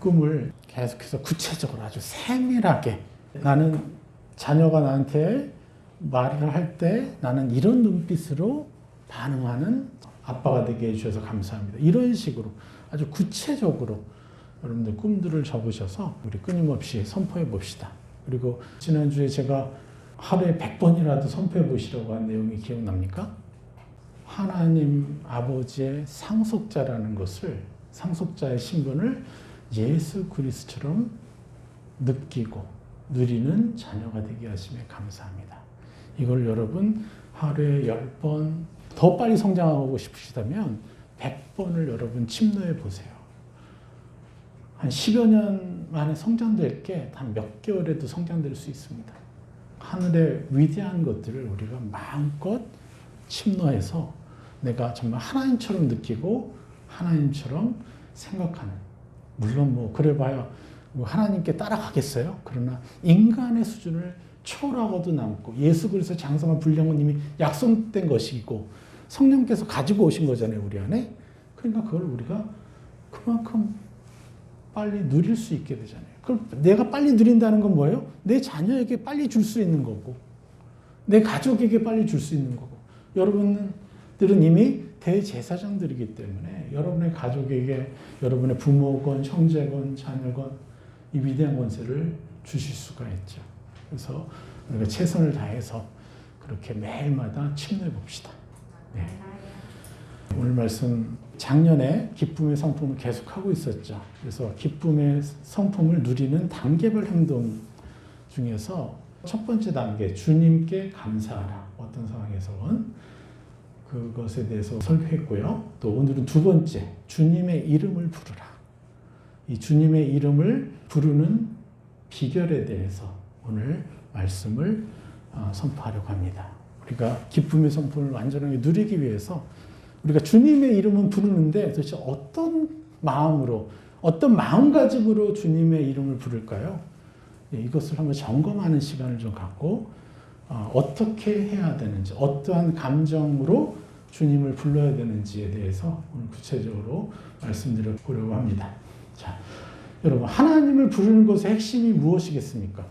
꿈을 계속해서 구체적으로 아주 세밀하게 나는 자녀가 나한테 말을 할 때 나는 이런 눈빛으로 반응하는 아빠가 되게 해주셔서 감사합니다. 이런 식으로 아주 구체적으로 여러분들 꿈들을 적으셔서 우리 끊임없이 선포해 봅시다. 그리고 지난주에 제가 하루에 100번이라도 선포해 보시라고 한 내용이 기억납니까? 하나님 아버지의 상속자라는 것을, 상속자의 신분을 예수 그리스도처럼 느끼고 누리는 자녀가 되게 하심에 감사합니다. 이걸 여러분 하루에 10번, 더 빨리 성장하고 싶으시다면 100번을 여러분 침노해 보세요. 한 10여 년 만에 성장될 게 한 몇 개월에도 성장될 수 있습니다. 하늘의 위대한 것들을 우리가 마음껏 침노해서 내가 정말 하나님처럼 느끼고 하나님처럼 생각하는, 물론 뭐 그래봐야 뭐 하나님께 따라가겠어요? 그러나 인간의 수준을 초월하고도 남고 예수 그리스도 장성한 분량은 이미 약속된 것이고 성령께서 가지고 오신 거잖아요, 우리 안에. 그러니까 그걸 우리가 그만큼 빨리 누릴 수 있게 되잖아요. 그럼 내가 빨리 누린다는 건 뭐예요? 내 자녀에게 빨리 줄 수 있는 거고 내 가족에게 빨리 줄 수 있는 거고. 여러분들은 이미 대제사장들이기 때문에 여러분의 가족에게 여러분의 부모건 형제건 자녀건 이 위대한 권세를 주실 수가 있죠. 그래서 우리가 최선을 다해서 그렇게 매일마다 침노해 봅시다. 네. 오늘 말씀 작년에 기쁨의 성품을 계속하고 있었죠. 그래서 기쁨의 성품을 누리는 단계별 행동 중에서 첫 번째 단계, 주님께 감사하라. 어떤 상황에서는 그것에 대해서 설교했고요. 또 오늘은 두 번째, 주님의 이름을 부르라. 이 주님의 이름을 부르는 비결에 대해서 오늘 말씀을 선포하려고 합니다. 우리가 기쁨의 성품을 완전하게 누리기 위해서 우리가 주님의 이름은 부르는데 도대체 어떤 마음으로, 어떤 마음가짐으로 주님의 이름을 부를까요? 이것을 한번 점검하는 시간을 좀 갖고 어떻게 해야 되는지, 어떠한 감정으로 주님을 불러야 되는지에 대해서 오늘 구체적으로 말씀드려보려고 합니다. 자, 여러분, 하나님을 부르는 것의 핵심이 무엇이겠습니까?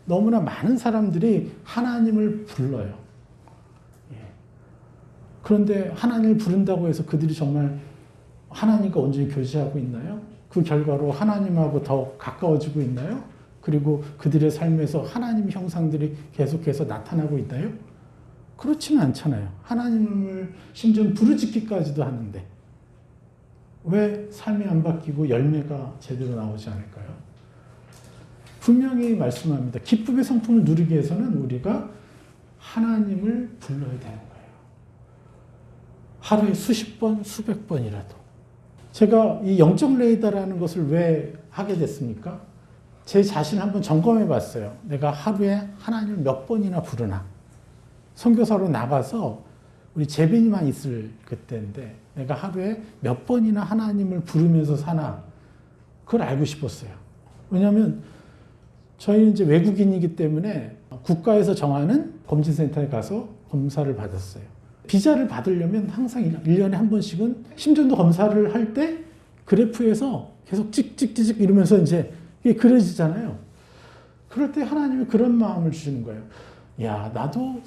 너무나 많은 사람들이 하나님을 불러요. 그런데 하나님을 부른다고 해서 그들이 정말 하나님과 온전히 교제하고 있나요? 그 결과로 하나님하고 더 가까워지고 있나요? 그리고 그들의 삶에서 하나님 형상들이 계속해서 나타나고 있나요? 그렇지는 않잖아요. 하나님을 심지어 부르짖기까지도 하는데 왜 삶이 안 바뀌고 열매가 제대로 나오지 않을까요? 분명히 말씀합니다. 기쁨의 성품을 누리기 위해서는 우리가 하나님을 불러야 되는 거예요. 하루에 수십 번, 수백 번이라도. 제가 이 영적 레이더라는 것을 왜 하게 됐습니까? 제 자신을 한번 점검해 봤어요. 내가 하루에 하나님을 몇 번이나 부르나. 선교사로 나가서 우리 재빈이만 있을 그때인데 내가 하루에 몇 번이나 하나님을 부르면서 사나. 그걸 알고 싶었어요. 왜냐하면 저희는 이제 외국인이기 때문에 국가에서 정하는 검진센터에 가서 검사를 받았어요. 비자를 받으려면 항상 1년에 한 번씩은 심전도 검사를 할 때 그래프에서 계속 찍찍찍찍 이러면서 이제 이게 그려지잖아요. 그럴 때 하나님이 그런 마음을 주시는 거예요. 야, 나도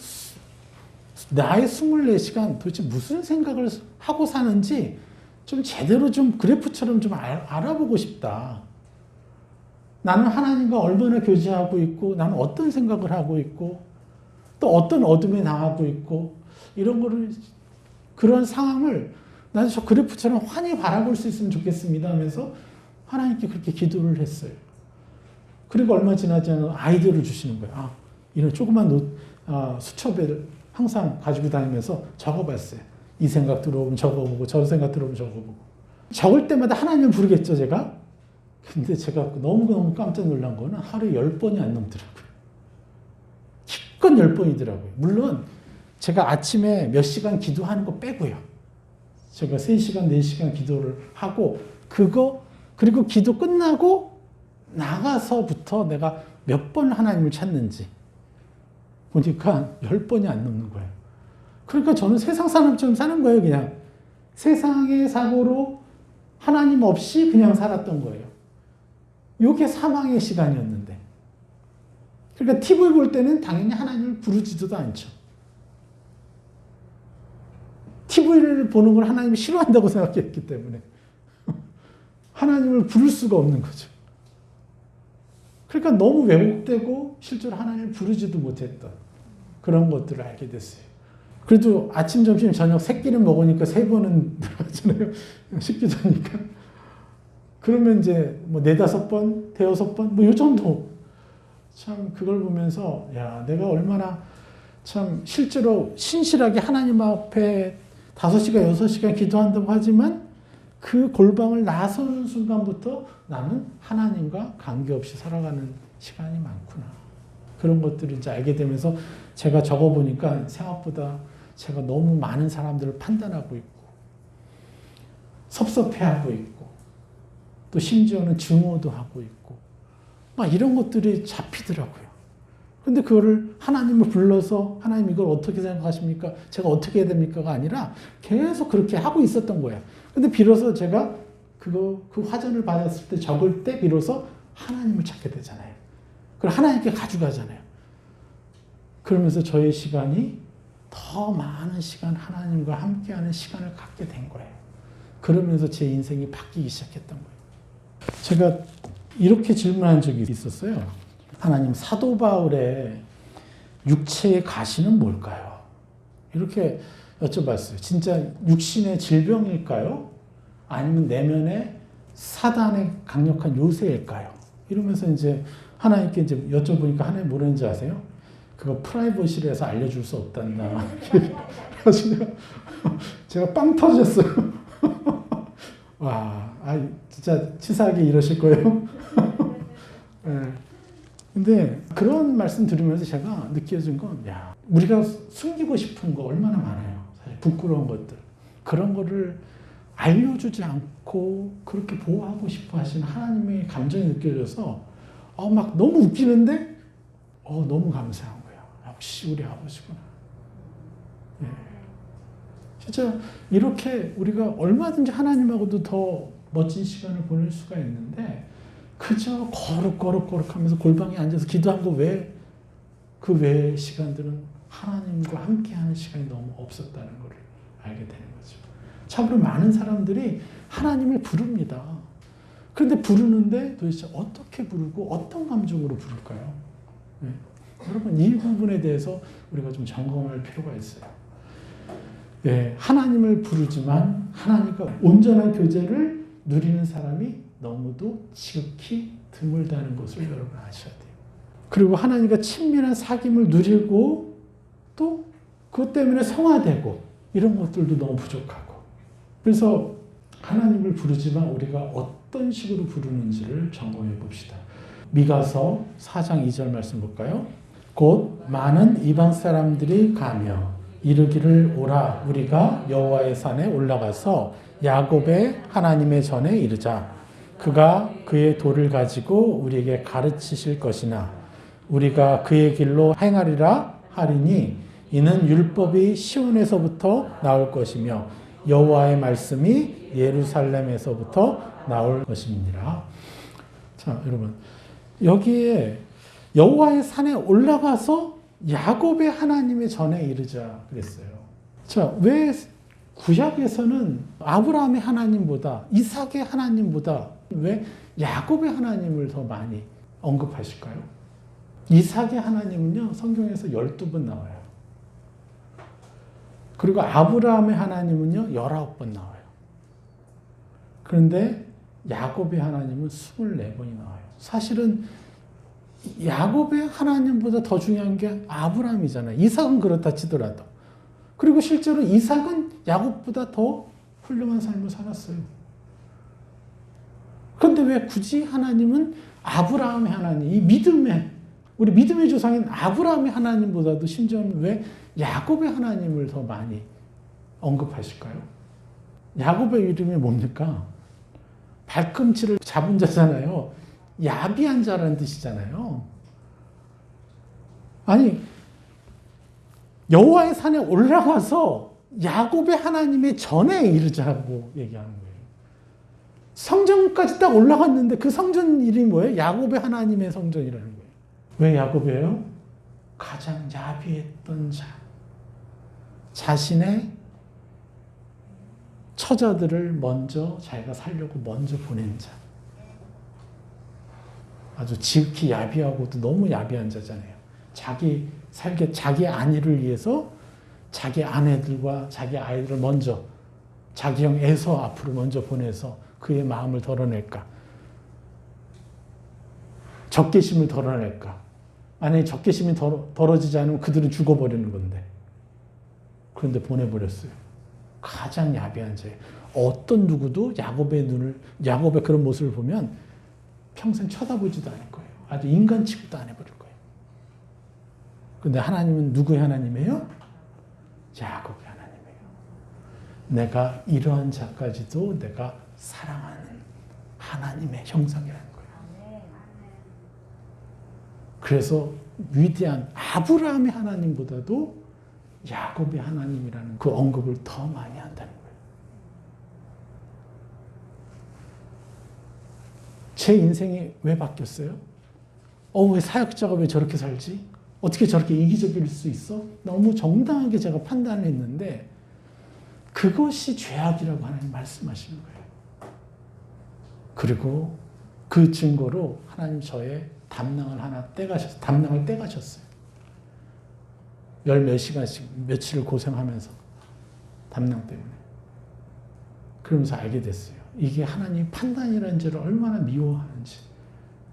나의 24시간 도대체 무슨 생각을 하고 사는지 좀 제대로 좀 그래프처럼 좀 알아보고 싶다. 나는 하나님과 얼마나 교제하고 있고 나는 어떤 생각을 하고 있고 또 어떤 어둠에 나가고 있고 이런 거를, 그런 상황을 나도 저 그래프처럼 환히 바라볼 수 있으면 좋겠습니다 하면서 하나님께 그렇게 기도를 했어요. 그리고 얼마 지나지 않아 아이디어를 주시는 거예요. 이런 조그만 수첩을 항상 가지고 다니면서 적어봤어요. 이 생각 들어오면 적어보고 저 생각 들어오면 적어보고. 적을 때마다 하나님을 부르겠죠, 제가? 근데 제가 너무너무 깜짝 놀란 거는 하루에 10번이 안 넘더라고요. 기껏 10번이더라고요. 물론 제가 아침에 몇 시간 기도하는 거 빼고요. 제가 3시간, 4시간 기도를 하고 그리고 기도 끝나고 나가서부터 내가 몇 번 하나님을 찾는지 보니까 10번이 안 넘는 거예요. 그러니까 저는 세상 사람처럼 사는 거예요, 그냥. 세상의 사고로 하나님 없이 그냥 살았던 거예요. 이게 사망의 시간이었는데. 그러니까 TV 볼 때는 당연히 하나님을 부르지도 않죠. TV를 보는 걸 하나님이 싫어한다고 생각했기 때문에 하나님을 부를 수가 없는 거죠. 그러니까 너무 왜곡되고 실제로 하나님을 부르지도 못했던 그런 것들을 알게 됐어요. 그래도 아침, 점심, 저녁 세 끼는 먹으니까 3번은 들어가잖아요. 식기도 하니까. 그러면 이제 뭐 4-5번, 5-6번, 뭐 요 정도. 참 그걸 보면서 야, 내가 얼마나 참 실제로 신실하게 하나님 앞에 5시간, 6시간 기도한다고 하지만 그 골방을 나서는 순간부터 나는 하나님과 관계없이 살아가는 시간이 많구나. 그런 것들을 이제 알게 되면서 제가 적어보니까 생각보다 제가 너무 많은 사람들을 판단하고 있고 섭섭해하고 있고 또 심지어는 증오도 하고 있고 막 이런 것들이 잡히더라고요. 근데 그거를 하나님을 불러서 하나님 이걸 어떻게 생각하십니까? 제가 어떻게 해야 됩니까가 아니라 계속 그렇게 하고 있었던 거예요. 근데 비로소 제가 그 화전을 받았을 때 적을 때 비로소 하나님을 찾게 되잖아요. 그걸 하나님께 가져가잖아요. 그러면서 저의 시간이 더 많은 시간 하나님과 함께하는 시간을 갖게 된 거예요. 그러면서 제 인생이 바뀌기 시작했던 거예요. 제가 이렇게 질문한 적이 있었어요. 하나님, 사도 바울의 육체의 가시는 뭘까요? 이렇게 여쭤봤어요. 진짜 육신의 질병일까요? 아니면 내면의 사단의 강력한 요새일까요? 이러면서 이제 하나님께 이제 여쭤보니까 하나님 뭐라는지 아세요? 그거 프라이버시에서 알려줄 수 없단다. 그래서 제가 빵 터졌어요. 와, 진짜 치사하게 이러실 거예요. 네. 근데 그런 말씀 들으면서 제가 느껴진 건, 야, 우리가 숨기고 싶은 거 얼마나 많아요. 사실 부끄러운 것들. 그런 거를 알려주지 않고 그렇게 보호하고 싶어 하시는 하나님의 감정이 느껴져서, 막 너무 웃기는데, 너무 감사한 거예요. 역시 우리 아버지구나. 네. 진짜 이렇게 우리가 얼마든지 하나님하고도 더 멋진 시간을 보낼 수가 있는데, 그저 거룩 하면서 골방에 앉아서 기도한 거 외에 그 외의 시간들은 하나님과 함께하는 시간이 너무 없었다는 걸 알게 되는 거죠. 참으로 많은 사람들이 하나님을 부릅니다. 그런데 부르는데 도대체 어떻게 부르고 어떤 감정으로 부를까요? 네. 여러분, 이 부분에 대해서 우리가 좀 점검할 필요가 있어요. 네, 하나님을 부르지만 하나님과 온전한 교제를 누리는 사람이 너무도 지극히 드물다는 것을 여러분 아셔야 돼요. 그리고 하나님과 친밀한 사귐을 누리고 또 그것 때문에 성화되고 이런 것들도 너무 부족하고, 그래서 하나님을 부르지만 우리가 어떤 식으로 부르는지를 점검해 봅시다. 미가서 4장 2절 말씀 볼까요? 곧 많은 이방 사람들이 가며 이르기를 오라 우리가 여호와의 산에 올라가서 야곱의 하나님의 전에 이르자. 그가 그의 돌을 가지고 우리에게 가르치실 것이나 우리가 그의 길로 행하리라 하리니 이는 율법이 시온에서부터 나올 것이며 여호와의 말씀이 예루살렘에서부터 나올 것입니다. 자, 여러분, 여기에 여호와의 산에 올라가서 야곱의 하나님의 전에 이르자 그랬어요. 자, 왜 구약에서는 아브라함의 하나님보다 이삭의 하나님보다 왜 야곱의 하나님을 더 많이 언급하실까요? 이삭의 하나님은요, 성경에서 12번 나와요. 그리고 아브라함의 하나님은요, 19번 나와요. 그런데 야곱의 하나님은 24번이 나와요. 사실은 야곱의 하나님보다 더 중요한 게 아브라함이잖아요. 이삭은 그렇다 치더라도. 그리고 실제로 이삭은 야곱보다 더 훌륭한 삶을 살았어요. 그런데 왜 굳이 하나님은 아브라함의 하나님, 이 믿음의, 우리 믿음의 조상인 아브라함의 하나님보다도 심지어는 왜 야곱의 하나님을 더 많이 언급하실까요? 야곱의 이름이 뭡니까? 발꿈치를 잡은 자잖아요. 야비한 자라는 뜻이잖아요. 아니, 여호와의 산에 올라가서 야곱의 하나님의 전에 이르자고 얘기하는 거예요. 성전까지 딱 올라갔는데 그 성전 이름이 뭐예요? 야곱의 하나님의 성전이라는 거예요. 왜 야곱이에요? 가장 야비했던 자. 자신의 처자들을 먼저 자기가 살려고 먼저 보낸 자. 아주 지극히 야비하고도 너무 야비한 자잖아요. 자기 아내를 위해서 자기 아내들과 자기 아이들을 먼저 자기 형 에서 앞으로 먼저 보내서 그의 마음을 덜어낼까? 적개심을 덜어낼까? 만약에 적개심이 덜어지지 않으면 그들은 죽어버리는 건데. 그런데 보내버렸어요. 가장 야비한 자예요. 어떤 누구도 야곱의 그런 모습을 보면 평생 쳐다보지도 않을 거예요. 아주 인간 취급도 안 해버릴 거예요. 근데 하나님은 누구의 하나님이에요? 야곱의 하나님이에요. 내가 이러한 자까지도 내가 사랑하는 하나님의 형상이라는 거예요. 그래서 위대한 아브라함의 하나님보다도 야곱의 하나님이라는 그 언급을 더 많이 한다는 거예요. 제 인생이 왜 바뀌었어요? 왜 사역자가 왜 저렇게 살지? 어떻게 저렇게 이기적일 수 있어? 너무 정당하게 제가 판단을 했는데 그것이 죄악이라고 하나님 말씀하시는 거예요. 그리고 그 증거로 하나님 저의 담낭을 떼가셨어요. 몇 시간씩 며칠을 고생하면서 담낭 때문에. 그러면서 알게 됐어요. 이게 하나님 판단이라는 죄를 얼마나 미워하는지.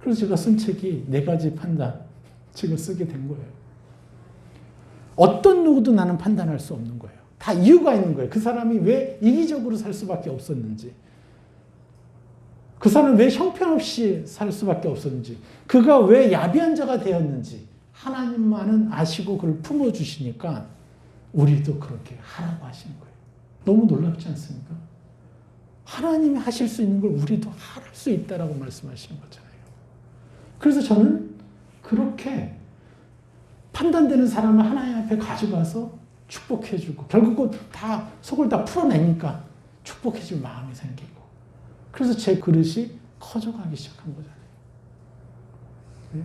그래서 제가 쓴 책이 4가지 판단 책을 쓰게 된 거예요. 어떤 누구도 나는 판단할 수 없는 거예요. 다 이유가 있는 거예요. 그 사람이 왜 이기적으로 살 수밖에 없었는지. 그 사람은 왜 형편없이 살 수밖에 없었는지. 그가 왜 야비한 자가 되었는지. 하나님만은 아시고 그를 품어주시니까 우리도 그렇게 하라고 하시는 거예요. 너무 놀랍지 않습니까? 하나님이 하실 수 있는 걸 우리도 할 수 있다라고 말씀하시는 거잖아요. 그래서 저는 그렇게 판단되는 사람을 하나님 앞에 가져가서 축복해주고 결국은 다 속을 다 풀어내니까 축복해줄 마음이 생기고 그래서 제 그릇이 커져가기 시작한 거잖아요. 네?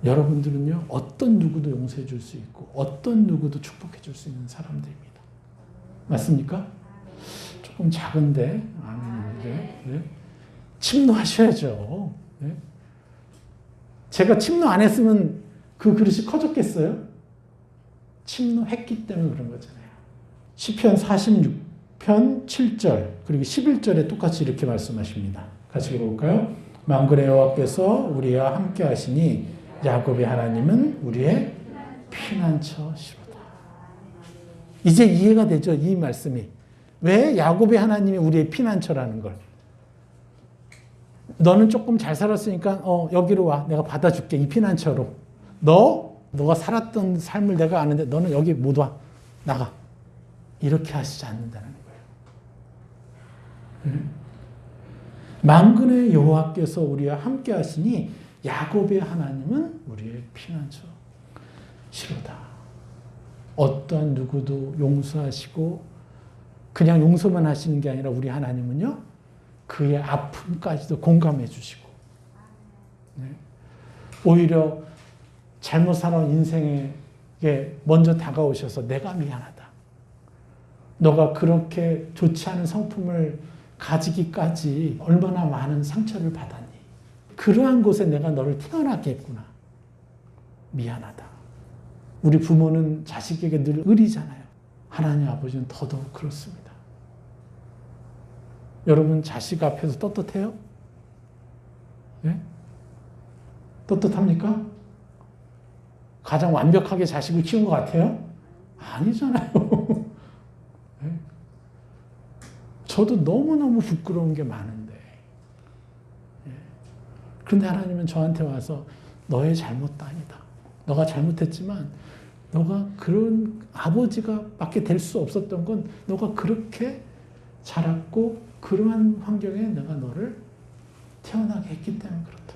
여러분들은요, 어떤 누구도 용서해 줄 수 있고, 어떤 누구도 축복해 줄 수 있는 사람들입니다. 맞습니까? 조금 작은데, 네? 침노하셔야죠. 네? 제가 침노 안 했으면 그 그릇이 커졌겠어요? 침노했기 때문에 그런 거잖아요. 시편 46편 7절, 그리고 11절에 똑같이 이렇게 말씀하십니다. 같이 읽어볼까요? 만군의 여호와께서 우리와 함께 하시니 야곱의 하나님은 우리의 피난처시로다. 이제 이해가 되죠? 이 말씀이. 왜 야곱의 하나님이 우리의 피난처라는 걸. 너는 조금 잘 살았으니까 여기로 와. 내가 받아줄게. 이 피난처로. 너가 살았던 삶을 내가 아는데 너는 여기 못 와. 나가. 이렇게 하시지 않는다는 거예요. 만군의 여호와께서 우리와 함께 하시니 야곱의 하나님은 우리의 피난처시로다. 어떠한 누구도 용서하시고 그냥 용서만 하시는 게 아니라 우리 하나님은요, 그의 아픔까지도 공감해 주시고, 네. 오히려 잘못 살아온 인생에 먼저 다가오셔서 내가 미안하다. 너가 그렇게 좋지 않은 성품을 가지기까지 얼마나 많은 상처를 받았니? 그러한 곳에 내가 너를 태어나게 했구나. 미안하다. 우리 부모는 자식에게 늘 의리잖아요. 하나님 아버지는 더더욱 그렇습니다. 여러분 자식 앞에서 떳떳해요? 네? 떳떳합니까? 가장 완벽하게 자식을 키운 것 같아요? 아니잖아요. 네? 저도 너무너무 부끄러운 게 많은데. 네? 그런데 하나님은 저한테 와서 너의 잘못도 아니다. 너가 잘못했지만 너가 그런 아버지가 밖에 될 수 없었던 건 너가 그렇게 자랐고 그러한 환경에 내가 너를 태어나게 했기 때문에 그렇다.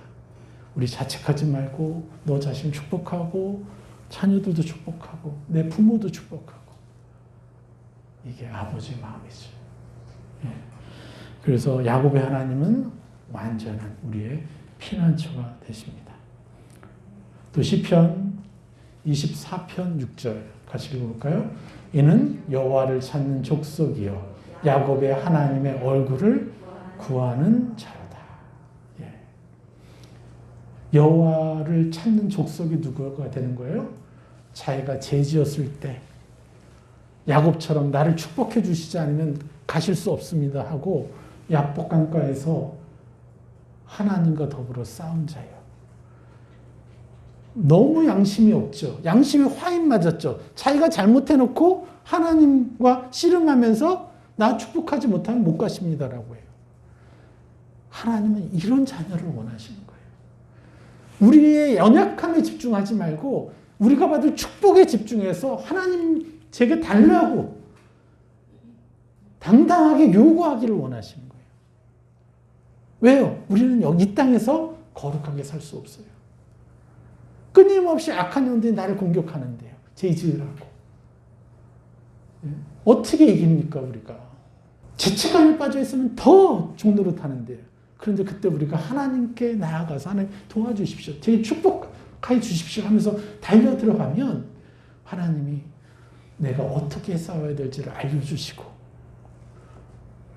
우리 자책하지 말고 너 자신 축복하고 자녀들도 축복하고 내 부모도 축복하고 이게 아버지의 마음이죠. 예. 그래서 야곱의 하나님은 완전한 우리의 피난처가 되십니다. 또 시편 24편 6절 같이 읽어볼까요? 이는 여호와를 찾는 족속이요 야곱의 하나님의 얼굴을 구하는 자로다. 예. 여호와를 찾는 족속이 누구가 되는 거예요? 자기가 죄지었을 때 야곱처럼 나를 축복해 주시지 않으면 가실 수 없습니다 하고 야복 강가에서 하나님과 더불어 싸운 자예요. 너무 양심이 없죠. 양심이 화인 맞았죠. 자기가 잘못해놓고 하나님과 씨름하면서 나 축복하지 못하면 못 가십니다라고 해요. 하나님은 이런 자녀를 원하시는 거예요. 우리의 연약함에 집중하지 말고 우리가 받을 축복에 집중해서 하나님 제게 달라고 당당하게 요구하기를 원하시는 거예요. 왜요? 우리는 여기 이 땅에서 거룩하게 살 수 없어요. 끊임없이 악한 영들이 나를 공격하는데요. 죄지으라고. 어떻게 이깁니까 우리가? 죄책감에 빠져 있으면 더 종노릇하는데요. 그런데 그때 우리가 하나님께 나아가서 하나님 도와주십시오. 제게 축복하여 주십시오 하면서 달려 들어가면 하나님이 내가 어떻게 싸워야 될지를 알려주시고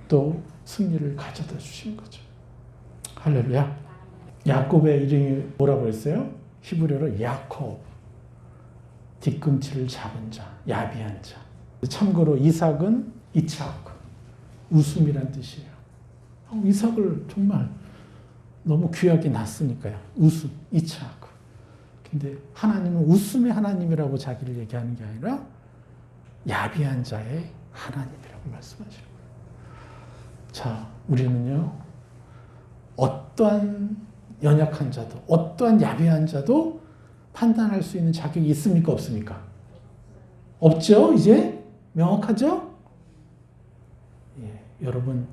또 승리를 가져다 주신 거죠. 할렐루야. 야곱의 이름이 뭐라고 했어요? 히브리어로 야콥. 뒤꿈치를 잡은 자, 야비한 자. 참고로 이삭은 이착, 웃음이란 뜻이에요. 이삭을 정말 너무 귀하게 낳았으니까요. 웃음, 이착. 근데 하나님은 웃음의 하나님이라고 자기를 얘기하는 게 아니라 야비한 자의 하나님이라고 말씀하시는 거예요. 자, 우리는요, 어떠한 연약한 자도, 어떠한 야비한 자도 판단할 수 있는 자격이 있습니까? 없습니까? 없죠? 이제? 명확하죠? 예, 여러분,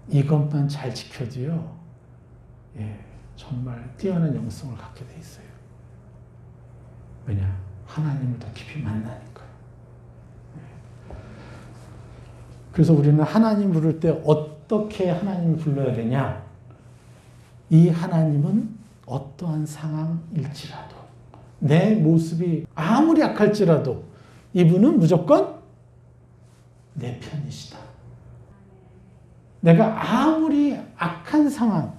이것만 잘 지켜도요, 예, 정말 뛰어난 영성을 갖게 돼 있어요. 왜냐? 하나님을 더 깊이 만나니까요. 예. 그래서 우리는 하나님 부를 때 어떻게 하나님을 불러야 되냐? 이 하나님은 어떠한 상황일지라도, 내 모습이 아무리 악할지라도 이분은 무조건 내 편이시다. 내가 아무리 악한 상황,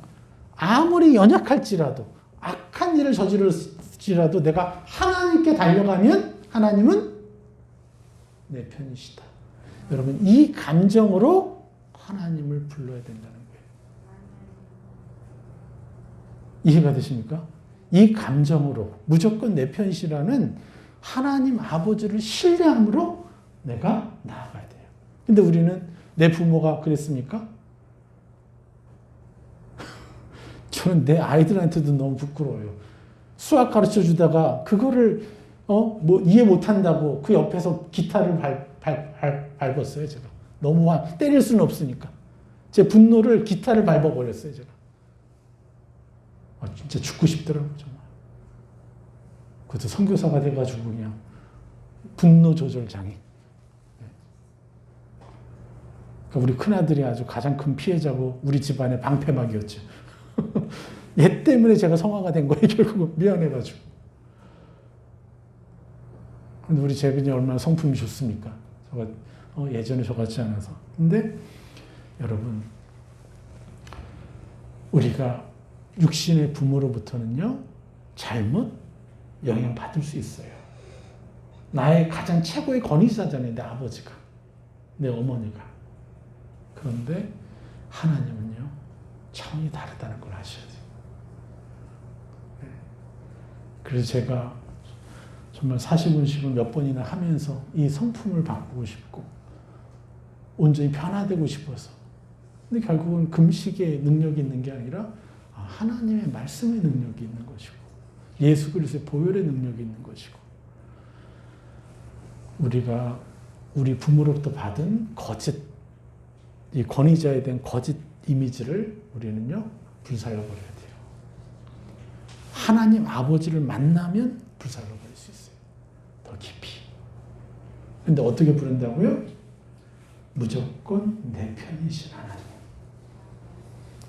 아무리 연약할지라도, 악한 일을 저질렀지라도 내가 하나님께 달려가면 하나님은 내 편이시다. 여러분, 이 감정으로 하나님을 불러야 된다는 거예요. 이해가 되십니까? 이 감정으로 무조건 내 편이시라는 하나님 아버지를 신뢰함으로 내가 나아가야 돼요. 근데 우리는 내 부모가 그랬습니까? 저는 내 아이들한테도 너무 부끄러워요. 수학 가르쳐 주다가 그거를 이해 못 한다고 그 옆에서 기타를 밟았어요, 제가. 너무 때릴 수는 없으니까. 제 분노를 기타를 밟아버렸어요, 제가. 진짜 죽고 싶더라고요, 정말. 그것도 선교사가 돼가지고 그냥 분노 조절 장애. 그러니까 우리 큰아들이 아주 가장 큰 피해자고 우리 집안의 방패막이었죠. 얘 때문에 제가 성화가 된 거예요, 결국은. 미안해가지고. 근데 우리 재빈이 얼마나 성품이 좋습니까? 예전에 저 같지 않아서. 근데 여러분, 우리가 육신의 부모로부터는요, 잘못 영향받을 수 있어요. 나의 가장 최고의 권위자잖아요, 내 아버지가. 내 어머니가. 그런데 하나님은요, 차원이 다르다는 걸 아셔야 돼요. 그래서 제가 정말 40운식을 몇 번이나 하면서 이 성품을 바꾸고 싶고, 온전히 변화되고 싶어서. 근데 결국은 금식의 능력이 있는 게 아니라 하나님의 말씀의 능력이 있는 것이고, 예수 그리스도의 보혈의 능력이 있는 것이고, 우리가 우리 부모로부터 받은 거짓, 이 권위자에 대한 거짓 이미지를 우리는요, 불살라버려야 돼요. 하나님 아버지를 만나면 불살라버릴 수 있어요. 더 깊이. 근데 어떻게 부른다고요? 무조건 내 편이신 하나님.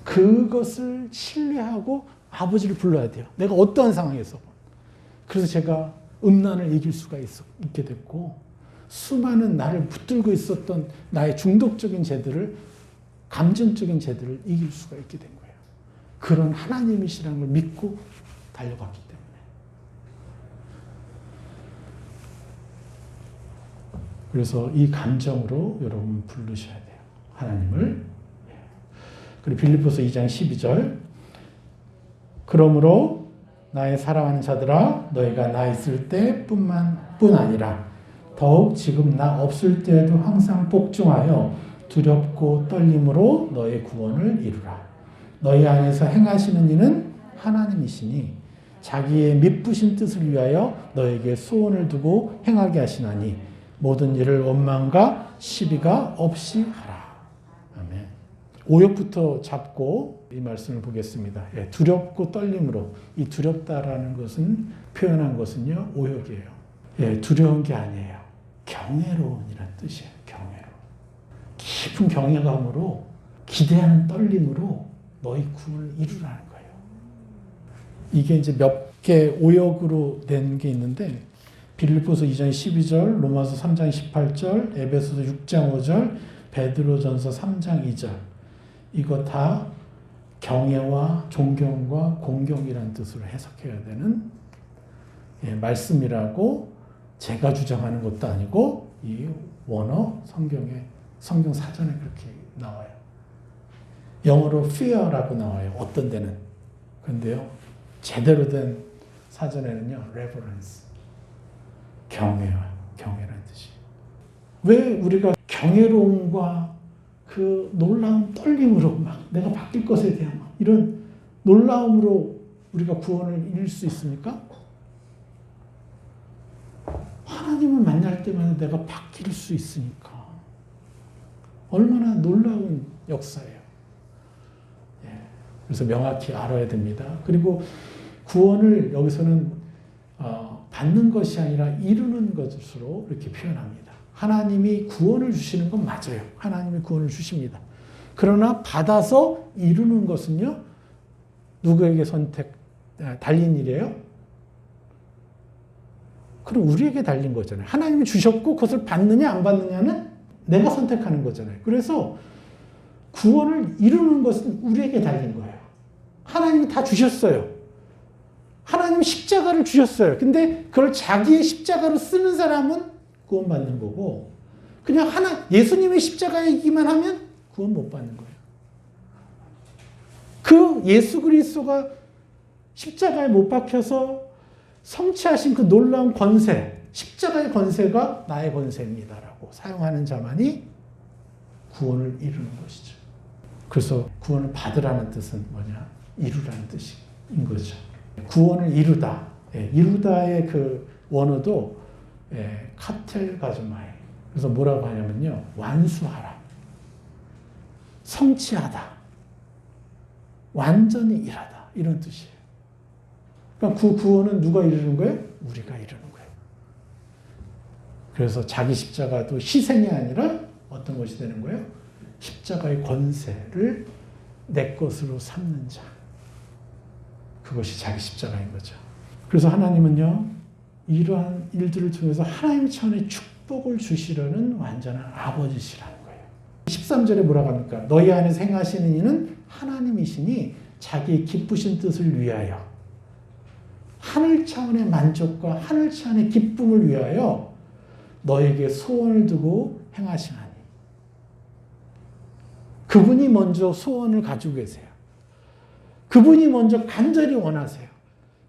그것을 신뢰하고 아버지를 불러야 돼요. 내가 어떠한 상황에서. 그래서 제가 음란을 이길 수가 있게 됐고, 수많은 나를 붙들고 있었던 나의 중독적인 죄들을, 감정적인 죄들을 이길 수가 있게 된 거예요. 그런 하나님이시라는 걸 믿고 달려갔기 때문에. 그래서 이 감정으로 여러분 부르셔야 돼요. 하나님을. 그리고 빌립보서 2장 12절. 그러므로 나의 사랑하는 자들아, 너희가 나 있을 때뿐 아니라 더욱 지금 나 없을 때에도 항상 복종하여 두렵고 떨림으로 너의 구원을 이루라. 너희 안에서 행하시는 이는 하나님이시니 자기의 미쁘신 뜻을 위하여 너에게 소원을 두고 행하게 하시나니 모든 일을 원망과 시비가 없이 하라. 아멘. 5역부터 잡고 이 말씀을 보겠습니다. 두렵고 떨림으로. 이 두렵다라는 것은 표현한 것은요, 5역이에요. 두려운 게 아니에요. 경외로운이라는 뜻이에요. 경외로. 깊은 경외감으로, 기대하는 떨림으로 너희 구원을 이루라는 거예요. 이게 이제 몇 개 5역으로 된 게 있는데, 빌립보서 2장 12절, 로마서 3장 18절, 에베소서 6장 5절, 베드로전서 3장 2절. 이거 다 경외와 존경과 공경이라는 뜻으로 해석해야 되는 말씀이라고 제가 주장하는 것도 아니고 이 원어 성경 사전에 그렇게 나와요. 영어로 fear라고 나와요. 어떤 데는. 그런데요, 제대로 된 사전에는요, reverence. 경외라는 뜻이. 왜 우리가 경외로움과 그 놀라운 떨림으로 막 내가 바뀔 것에 대한 이런 놀라움으로 우리가 구원을 이룰 수 있습니까? 하나님을 만날 때마다 내가 바뀔 수 있으니까. 얼마나 놀라운 역사예요. 그래서 명확히 알아야 됩니다. 그리고 구원을 여기서는 받는 것이 아니라 이루는 것으로 이렇게 표현합니다. 하나님이 구원을 주시는 건 맞아요. 하나님이 구원을 주십니다. 그러나 받아서 이루는 것은요, 누구에게 달린 일이에요? 그럼 우리에게 달린 거잖아요. 하나님이 주셨고 그것을 받느냐 안 받느냐는 내가 선택하는 거잖아요. 그래서 구원을 이루는 것은 우리에게 달린 거예요. 하나님이 다 주셨어요. 하나님이 십자가를 주셨어요. 근데 그걸 자기의 십자가로 쓰는 사람은 구원받는 거고, 그냥 예수님의 십자가이기만 하면 구원 못 받는 거예요. 그 예수 그리스도가 십자가에 못 박혀서 성취하신 그 놀라운 권세, 십자가의 권세가 나의 권세입니다라고 사용하는 자만이 구원을 이루는 것이죠. 그래서 구원을 받으라는 뜻은 뭐냐? 이루라는 뜻인 거죠. 구원을 이루다. 이루다의 그 원어도 카텔 가즈마이. 그래서 뭐라고 하냐면요, 완수하라, 성취하다, 완전히 일하다, 이런 뜻이에요. 그러니까 그 구원은 누가 이루는 거예요? 우리가 이루는 거예요. 그래서 자기 십자가도 희생이 아니라 어떤 것이 되는 거예요? 십자가의 권세를 내 것으로 삼는 자. 그것이 자기 십자가인 거죠. 그래서 하나님은요, 이러한 일들을 통해서 하나님 차원의 축복을 주시려는 완전한 아버지시라는 거예요. 13절에 뭐라고 합니까? 너희 안에서 행하시는 이는 하나님이시니 자기의 기쁘신 뜻을 위하여, 하늘 차원의 만족과 하늘 차원의 기쁨을 위하여 너에게 소원을 두고 행하시나니. 그분이 먼저 소원을 가지고 계세요. 그분이 먼저 간절히 원하세요.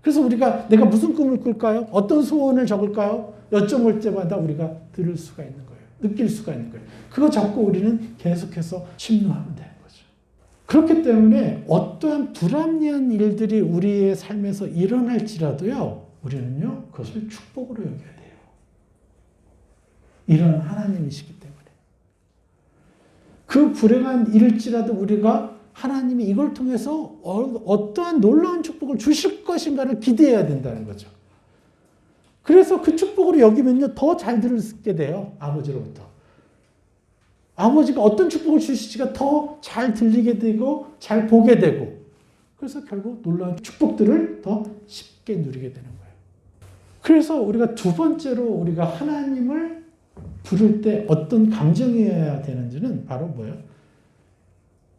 그래서 내가 무슨 꿈을 꿀까요? 어떤 소원을 적을까요? 여쭤볼 때마다 우리가 들을 수가 있는 거예요. 느낄 수가 있는 거예요. 그거 적고 우리는 계속해서 침노하면 되는 거죠. 그렇기 때문에 어떠한 불합리한 일들이 우리의 삶에서 일어날지라도요, 우리는요, 그것을 축복으로 여겨야 돼요. 이런 하나님이시기 때문에. 그 불행한 일일지라도 우리가 하나님이 이걸 통해서 어떠한 놀라운 축복을 주실 것인가를 기대해야 된다는 거죠. 그래서 그 축복으로 여기면요, 더 잘 들게 돼요. 아버지로부터. 아버지가 어떤 축복을 주실지가 더 잘 들리게 되고 잘 보게 되고 그래서 결국 놀라운 축복들을 더 쉽게 누리게 되는 거예요. 그래서 우리가 두 번째로 우리가 하나님을 부를 때 어떤 감정이어야 되는지는 바로 뭐예요?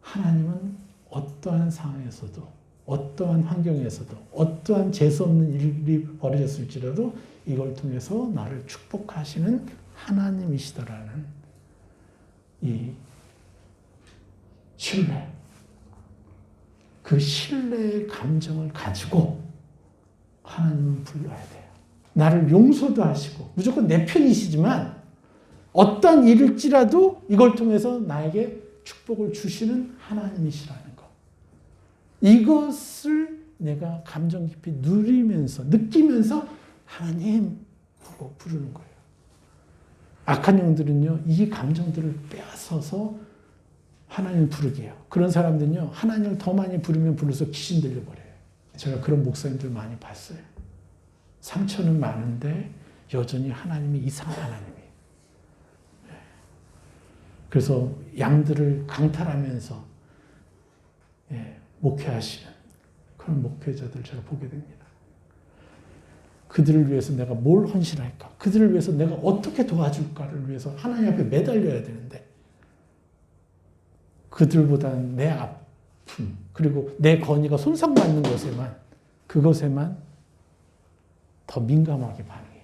하나님은 어떠한 상황에서도 어떠한 환경에서도 어떠한 재수없는 일이 벌어졌을지라도 이걸 통해서 나를 축복하시는 하나님이시다라는 이 신뢰, 그 신뢰의 감정을 가지고 하나님을 불러야 돼요. 나를 용서도 하시고 무조건 내 편이시지만 어떤 일일지라도 이걸 통해서 나에게 축복을 주시는 하나님이시라는 것. 이것을 내가 감정 깊이 누리면서 느끼면서 하나님 하고 부르는 거예요. 악한 영들은요, 이 감정들을 빼앗아서 하나님을 부르게 해요. 그런 사람들은요, 하나님을 더 많이 부르면 부를수록 귀신 들려버려요. 제가 그런 목사님들 많이 봤어요. 상처는 많은데 여전히 하나님이 이상한 하나님이에요. 그래서 양들을 강탈하면서 목회하시는 그런 목회자들 제가 보게 됩니다. 그들을 위해서 내가 뭘 헌신할까? 그들을 위해서 내가 어떻게 도와줄까를 위해서 하나님 앞에 매달려야 되는데 그들보다는 내 아픔 그리고 내 건의가 손상받는 그것에만 더 민감하게 반응해요.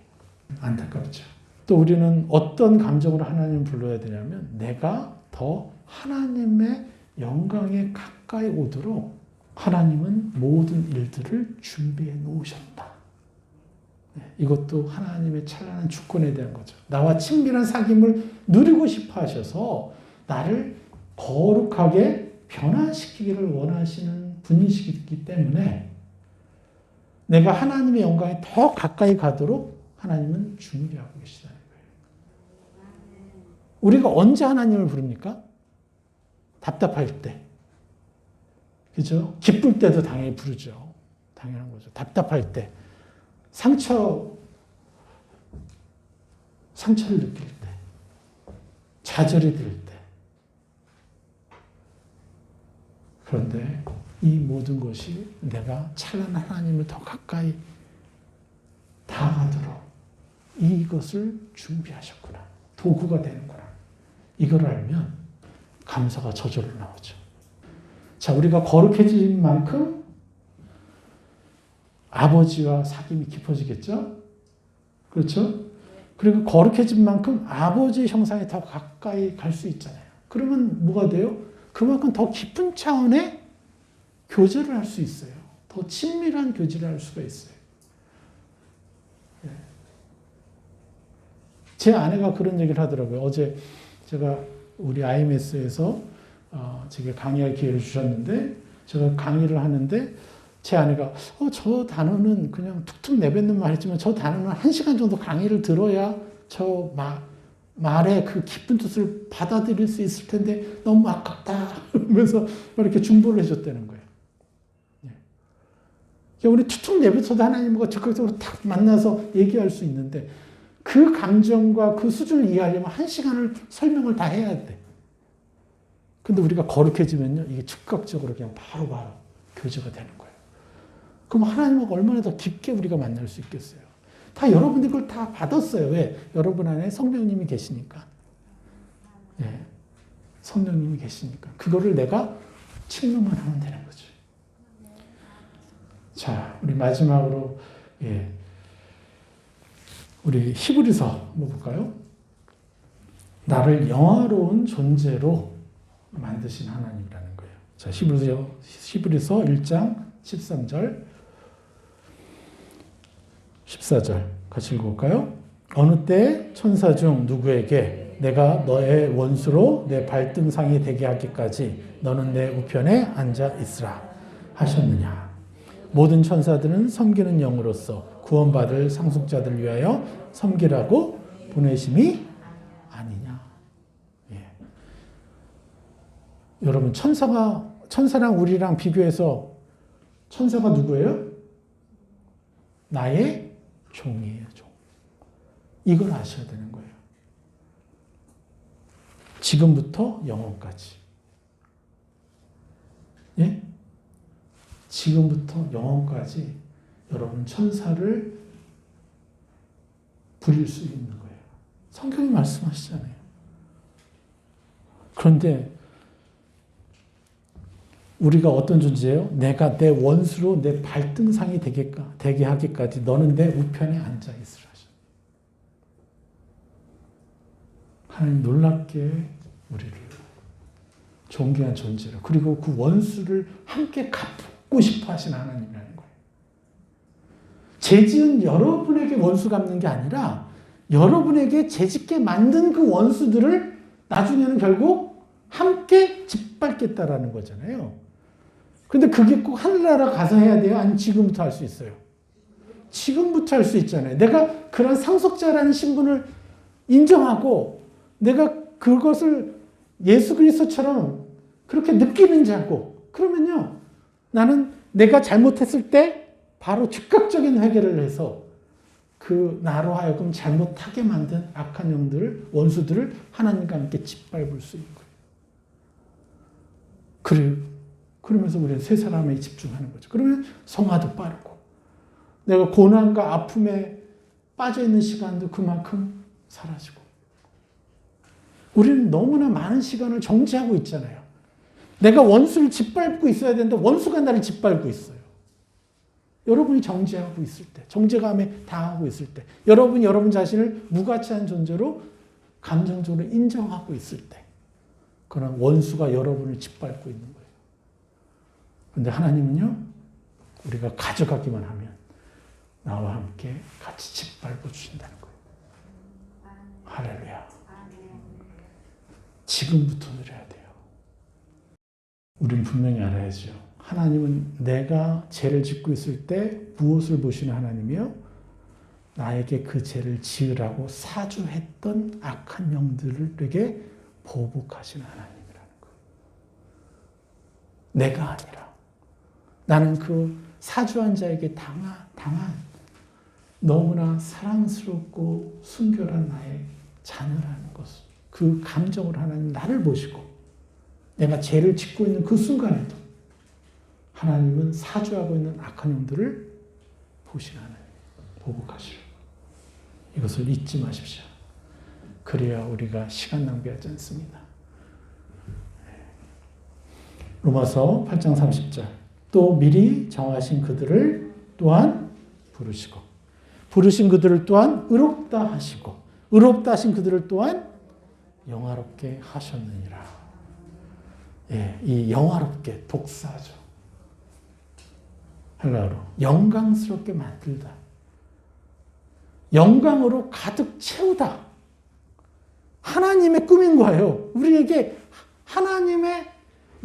안타깝죠. 또 우리는 어떤 감정으로 하나님을 불러야 되냐면 내가 더 하나님의 영광에 가까이 오도록 하나님은 모든 일들을 준비해 놓으셨다. 이것도 하나님의 찬란한 주권에 대한 거죠. 나와 친밀한 사귐을 누리고 싶어 하셔서 나를 거룩하게 변화시키기를 원하시는 분이시기 때문에 내가 하나님의 영광에 더 가까이 가도록 하나님은 준비하고 계시다는 거예요. 우리가 언제 하나님을 부릅니까? 답답할 때. 그죠? 기쁠 때도 당연히 부르죠. 당연한 거죠. 답답할 때. 상처를 느낄 때. 좌절이 될 때. 그런데 이 모든 것이 내가 찬란한 하나님을 더 가까이 다가가도록 이것을 준비하셨구나. 도구가 되는구나. 이걸 알면 감사가 저절로 나오죠. 자, 우리가 거룩해진 만큼 아버지와 사귐이 깊어지겠죠? 그렇죠? 그리고 거룩해진 만큼 아버지의 형상에 더 가까이 갈 수 있잖아요. 그러면 뭐가 돼요? 그만큼 더 깊은 차원의 교제를 할 수 있어요. 더 친밀한 교제를 할 수가 있어요. 제 아내가 그런 얘기를 하더라고요. 어제 제가 우리 IMS에서 제게 강의할 기회를 주셨는데 제가 강의를 하는데 제 아내가 저 단어는 그냥 툭툭 내뱉는 말이지만 저 단어는 1시간 정도 강의를 들어야 저 말의 그 깊은 뜻을 받아들일 수 있을 텐데 너무 아깝다 그러면서 이렇게 중보를 해줬다는 거예요. 우리 툭툭 내뱉어도 하나님과 적극적으로 딱 만나서 얘기할 수 있는데 그 감정과 그 수준을 이해하려면 1시간을 설명을 다 해야 돼. 근데 우리가 거룩해지면요, 이게 즉각적으로 그냥 바로바로 교제가 되는 거예요. 그럼 하나님하고 얼마나 더 깊게 우리가 만날 수 있겠어요? 다 여러분들 그걸 다 받았어요. 왜? 여러분 안에 성령님이 계시니까. 예. 성령님이 계시니까. 그거를 내가 침노만 하면 되는 거죠. 자, 우리 마지막으로, 우리 히브리서 한번 볼까요? 나를 영화로운 존재로 만드신 하나님이라는 거예요. 자, 히브리서 1장 13절, 14절 같이 읽어볼까요? 어느 때 천사 중 누구에게 내가 너의 원수로 내 발등상이 되게 하기까지 너는 내 우편에 앉아 있으라 하셨느냐. 모든 천사들은 섬기는 영으로서 구원받을 상속자들을 위하여 섬기라고 보내심이 아니냐. 예. 여러분 천사랑 우리랑 비교해서 천사가 누구예요? 나의 종이에요. 종. 이걸 아셔야 되는 거예요. 지금부터 영원까지. 예? 지금부터 영원까지 여러분 천사를 부릴 수 있는 거예요. 성경이 말씀하시잖아요. 그런데 우리가 어떤 존재예요? 내가 내 원수로 내 발등상이 되게 하기까지 너는 내 우편에 앉아 있으라. 하나님 놀랍게 우리를 존귀한 존재로, 그리고 그 원수를 함께 갚고 싶어 하시는 하나님이라는 거예요. 죄 지은 여러분에게 원수 갚는 게 아니라 여러분에게 죄짓게 만든 그 원수들을 나중에는 결국 함께 짓밟겠다라는 거잖아요. 근데 그게 꼭 하늘나라 가서 해야 돼요? 아니면 지금부터 할 수 있어요? 지금부터 할 수 있잖아요. 내가 그런 상속자라는 신분을 인정하고 내가 그것을 예수 그리스도처럼 그렇게 느끼는 자고, 그러면요, 나는 내가 잘못했을 때 바로 즉각적인 회개를 해서 그 나로 하여금 잘못하게 만든 악한 영들을, 원수들을 하나님과 함께 짓밟을 수 있는 거예요. 그러면서 우리는 세 사람에 집중하는 거죠. 그러면 성화도 빠르고, 내가 고난과 아픔에 빠져있는 시간도 그만큼 사라지고, 우리는 너무나 많은 시간을 정지하고 있잖아요. 내가 원수를 짓밟고 있어야 되는데 원수가 나를 짓밟고 있어요. 여러분이 정지하고 있을 때, 정죄감에 당하고 있을 때, 여러분이 여러분 자신을 무가치한 존재로 감정적으로 인정하고 있을 때, 그런 원수가 여러분을 짓밟고 있는 거예요. 그런데 하나님은요, 우리가 가져가기만 하면 나와 함께 같이 짓밟아 주신다는 거예요. 할렐루야. 지금부터 누려야 돼요. 우리는 분명히 알아야죠. 하나님은 내가 죄를 짓고 있을 때 무엇을 보시는 하나님이요? 나에게 그 죄를 지으라고 사주했던 악한 영들에게 보복하시는 하나님이라는 거예요. 내가 아니라. 나는 그 사주한 자에게 당한 너무나 사랑스럽고 순결한 나의 자녀라는 것을, 그 감정을 하나님 나를 보시고, 내가 죄를 짓고 있는 그 순간에도 하나님은 사주하고 있는 악한 영들을 보시는 하나님, 보복하시라. 이것을 잊지 마십시오. 그래야 우리가 시간 낭비하지 않습니다. 로마서 8장 30절. 또 미리 정하신 그들을 또한 부르시고, 부르신 그들을 또한 의롭다 하시고, 의롭다 하신 그들을 또한 영화롭게 하셨느니라. 예, 이 영화롭게, 독사죠. 헬라어로 영광스럽게 만들다, 영광으로 가득 채우다. 하나님의 꿈인 거예요. 우리에게 하나님의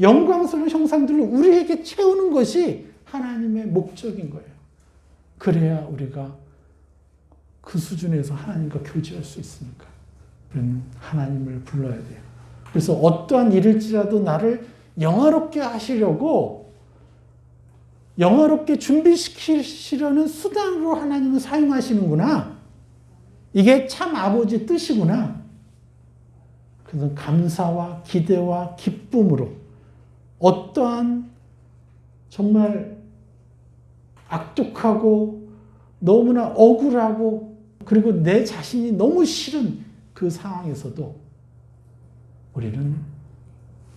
영광스러운 형상들로 우리에게 채우는 것이 하나님의 목적인 거예요. 그래야 우리가 그 수준에서 하나님과 교제할 수 있으니까 우리는 하나님을 불러야 돼요. 그래서 어떠한 일일지라도 나를 영화롭게 하시려고, 영화롭게 준비시키시려는 수단으로 하나님은 사용하시는구나. 이게 참 아버지의 뜻이구나. 그래서 감사와 기대와 기쁨으로, 어떠한 정말 악독하고 너무나 억울하고 그리고 내 자신이 너무 싫은 그 상황에서도 우리는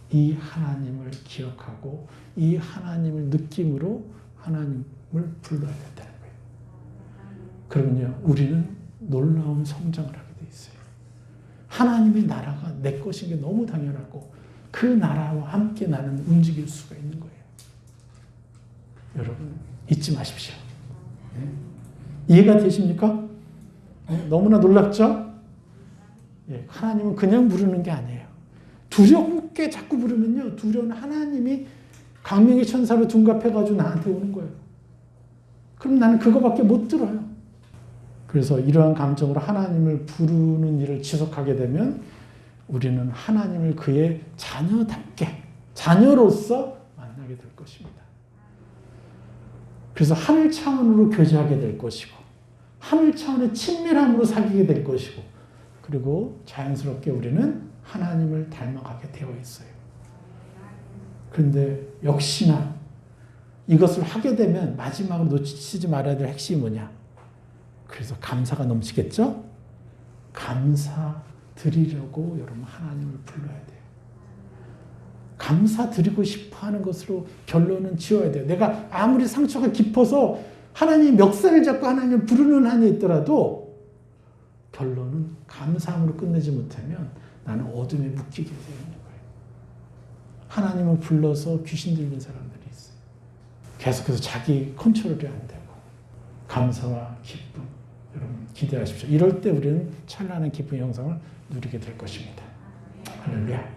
이 하나님을 기억하고 이 하나님을 느낌으로 하나님을 불러야 된다는 거예요. 그러면요, 우리는 놀라운 성장을 하게 돼 있어요. 하나님의 나라가 내 것인 게 너무 당연하고 그 나라와 함께 나는 움직일 수가 있는 거예요. 여러분 잊지 마십시오. 네? 이해가 되십니까? 네? 너무나 놀랍죠? 예, 하나님은 그냥 부르는 게 아니에요. 두렵게 자꾸 부르면요, 두려운 하나님이 강명의 천사로 둔갑해가지고 나한테 오는 거예요. 그럼 나는 그거밖에 못 들어요. 그래서 이러한 감정으로 하나님을 부르는 일을 지속하게 되면 우리는 하나님을 그의 자녀답게, 자녀로서 만나게 될 것입니다. 그래서 하늘 차원으로 교제하게 될 것이고, 하늘 차원의 친밀함으로 사귀게 될 것이고, 그리고 자연스럽게 우리는 하나님을 닮아가게 되어 있어요. 그런데 역시나 이것을 하게 되면 마지막으로 놓치지 말아야 될 핵심이 뭐냐? 그래서 감사가 넘치겠죠? 감사 드리려고 여러분 하나님을 불러야 돼요. 감사 드리고 싶어 하는 것으로 결론은 지어야 돼요. 내가 아무리 상처가 깊어서 하나님 멱살을 잡고 하나님을 부르는 한이 있더라도 결론은 감사함으로 끝내지 못하면 나는 어둠에 묶이게 되는 거예요. 하나님을 불러서 귀신 들린 사람들이 있어요. 계속해서 자기 컨트롤이 안 되고 감사와 기쁨 여러분 기대하십시오. 이럴 때 우리는 찬란한 기쁨의 형상을 누리게 될 것입니다. 할렐루야.